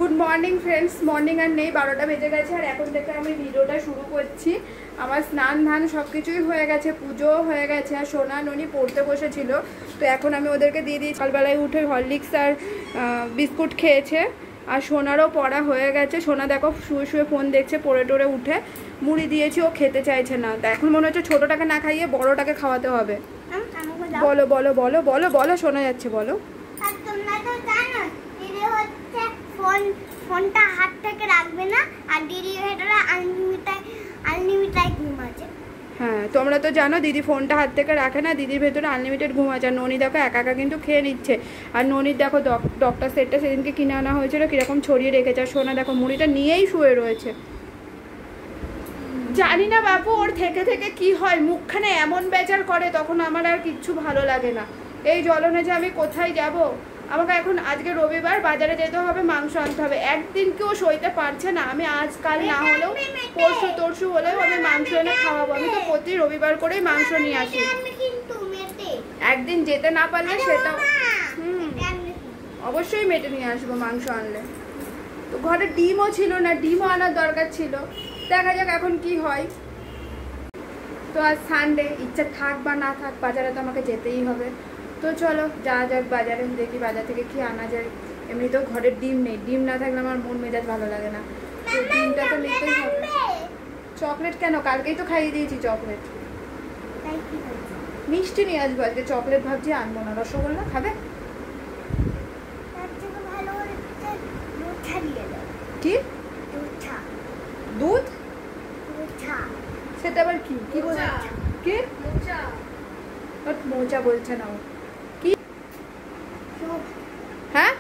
Good morning friends, morning আর নেই, 12টা বেজে গেছে। আর এখন থেকে আমি ভিডিওটা শুরু করছি। আমার স্নান ধান সব কিছুই হয়ে গেছে, পুজোও হয়ে গেছে। আর সোনা ননি পড়তে বসেছিল, তো এখন আমি ওদেরকে দিয়ে দিই। সকালবেলায় উঠে হরলিক্স আর বিস্কুট খেয়েছে। আর সোনারও পড়া হয়ে গেছে। সোনা দেখো শুয়ে শুয়ে ফোন দেখছে, পড়ে টোরে উঠে মুড়ি দিয়েছি, ও খেতে চাইছে না। তা এখন মনে হচ্ছে ছোটোটাকে না খাইয়ে বড়োটাকে খাওয়াতে হবে। বলো বলো বলো বলো বলো, শোনা যাচ্ছে, বলো। ফোনটা হাত থেকে রাখবে না, আর দিদির ভেতরে আনলিমিটেড ঘুম আছে। হ্যাঁ, তোমরা তো জানো দিদি ফোনটা হাত থেকে রাখে না, দিদির ভেতরে আনলিমিটেড ঘুম আছে। আর ননি দেখো একা একা কিন্তু খেয়ে নিচ্ছে। আর ননির দেখো ডক্টর সেটটা সেদিনকে কিনে আনা হয়েছিল, কীরকম ছড়িয়ে রেখেছে। আর সোনা দেখো মুড়িটা নিয়েই শুয়ে রয়েছে। জানি না বাবু ওর থেকে থেকে কি হয়, মুখখানে এমন বেজার করে, তখন আমার আর কিচ্ছু ভালো লাগে না। এই জ্বলনে যে আমি কোথায় যাব। আমাকে এখন আজকে রবিবার বাজারে যেতে হবে, মাংস আনতে হবে। একদিন কেউ সইতে পারছে না। আমি আজকাল না হলেও পরশু তরশু হলেও আমি মাংস এনে খাওয়াবো। আমি তো প্রতি রবিবার করেই মাংস নিয়ে আসি। একদিন যেতে না পারলে সেটাও অবশ্যই মেটে নিয়ে আসবো মাংস আনলে। তো ঘরে ডিমও ছিল না, ডিমও আনার দরকার ছিল। দেখা যাক এখন কি হয়। তো আজ সানডে, ইচ্ছা থাক বা না থাক বাজারে তো আমাকে যেতেই হবে। তো চলো যাওয়া যাক বাজারে, দেখি বাজার থেকে কি আনা যায়। এমনিতেও ঘরের ডিম নেই, ডিম না থাকলে আমার মন মেজাজ ভালো লাগে না। তো ডিমটা তো নিতেই হবে। চকলেট কেন? কালকেই তো খাইয়ে দিয়েছি চকলেট। মিষ্টি নিয়ে আসবো আজকে, চকলেট ভাবছি আনবো না। রসগোল্লা খাবে? কি দুধ? সেটা আবার কি? কি বলছে? কি মোচা বলছে না ও? কি? হ্যাঁ,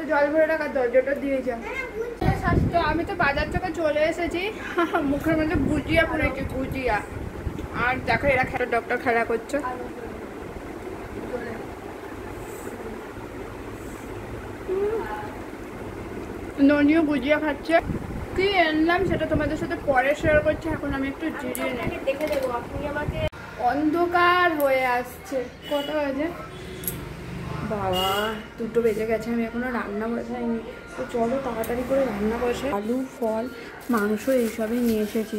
তো জল ভরে রাখার দরজাটা দিয়ে যাও। তো আমি তো বাজার থেকে চলে এসেছি। মুখের মধ্যে গুজিয়া পড়েছি, গুজিয়া। আর দেখো এরা ডক্টর খেলা করছে। ননিও গুজিয়া খাচ্ছে। কি আনলাম সেটা তোমাদের সাথে পরে শেয়ার করছি। এখন আমি একটু জিরিয়ে নেই, দেখে দেবো। আপনি আমাকে অন্ধকার হয়ে আসছে। কটা বাজে বাবা? 2টো বেজে গেছে। আমি এখনো রান্না বসাইনি। তো চলো তাড়াতাড়ি করে রান্না বসাই। আলু, ফল, মাংস এইসবই নিয়ে এসেছি।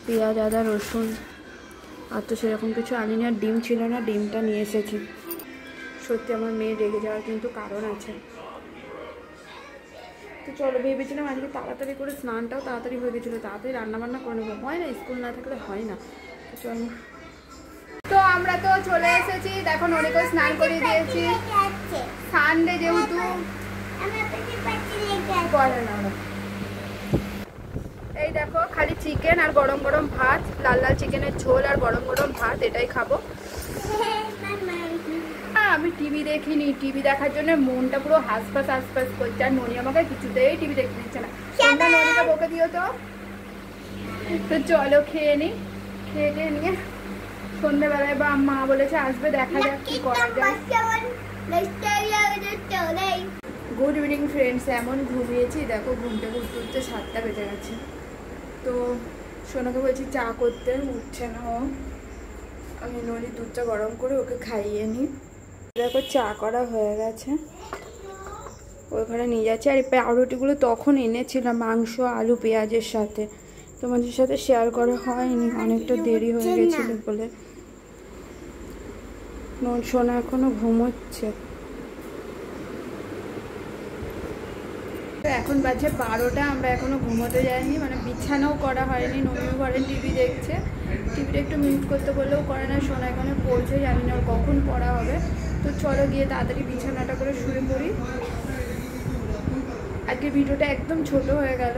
পেঁয়াজ, আদা, রসুন। আর তো সেরকম কিছু আনিনি। আর ডিম ছিল না, ডিমটা নিয়ে এসেছি। সত্যি আমার মেয়ে রেগে যাওয়ার কিন্তু কারণ আছে। তো চলো, ভেবেছিলাম আজকে তাড়াতাড়ি করে স্নানটাও তাড়াতাড়ি হয়ে গেছিলো, তাড়াতাড়ি রান্নাবান্না করে নেবো। হয় না, স্কুল না থাকলে হয় না। তো চলো। তো আমরা তো চলে এসেছি, দেখো ননিকেও স্নান করিয়ে দিয়েছি। সানডে যেহেতু এই দেখো খালি চিকেন আর গরম গরম ভাত, লাল লাল চিকেনের ঝোল আর গরম গরম ভাত, এটাই খাবো। আমি টিভি দেখিনি, টিভি দেখার জন্য মনটা পুরো হাসপাস হাসপাস করছে। আর ননি আমাকে কিছুতেই টিভি দেখতে দিচ্ছে না। ননিটা বকে দিও তো। তো চলো খেয়ে নিই। খেয়ে নিয়ে সন্ধ্যেবেলায় বা মা বলেছে আসবে, দেখা যাক কি করা যায়। Good evening friends. এমন ঘুমিয়েছি দেখো, ঘুমতে ঘুরতে উঠতে 7টা বেজে গেছে। তো সোনাকে বলছি চা করতে, উঠছে না ও। আমি ননির দুধটা গরম করে ওকে খাইয়ে নিই। দেখো চা করা হয়ে গেছে, ওই ঘরে নিয়ে যাচ্ছে। আর এই পাউরুটিগুলো তখন এনেছিলাম মাংস, আলু, পেঁয়াজের সাথে। তোমাদের সাথে শেয়ার করা হয়নি, অনেকটা দেরি হয়ে গেছিলো বলে। সোনা এখনো ঘুমোচ্ছে। এখন বাজে 12টা, আমরা এখনো ঘুমোতে যাইনি, মানে বিছানাও করা হয়নি। ননিও ঘরে টিভি দেখছে। টিভিটা একটু মিউট করতে বললেও করে না। সোনা এখানে পড়ছে, জানি না ওর কখন পড়া হবে। তো চলো গিয়ে তাড়াতাড়ি বিছানাটা করে শুয়ে পড়ি। আজকে ভিডিওটা একদম ছোট হয়ে গেল।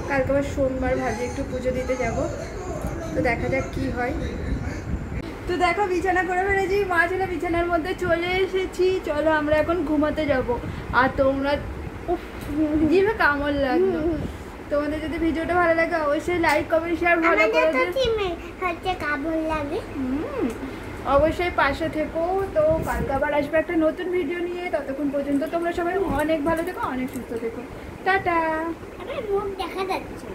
কালকে আবার সোমবার, ভাবছি একটু পুজো দিতে যাব। তো দেখা যাক কি হয়। তো দেখো বিছানা করে ফেলেছি, মা ছেলে বিছানার মধ্যে চলে এসেছি। চলো আমরা এখন ঘুমাতে যাব। আর তোমরা জিভে কামড় লাগলো। তোমাদের যদি ভিডিওটা ভালো লাগে অবশ্যই লাইক, কমেন্ট, শেয়ার ভালো করে অবশ্যই পাশে থেকো। তো কালকে আবার আসবে একটা নতুন ভিডিও নিয়ে। ততক্ষণ পর্যন্ত তোমরা সবাই অনেক ভালো থেকো, অনেক সুস্থ থেকো। টাটা। মুখ দেখা যাচ্ছে।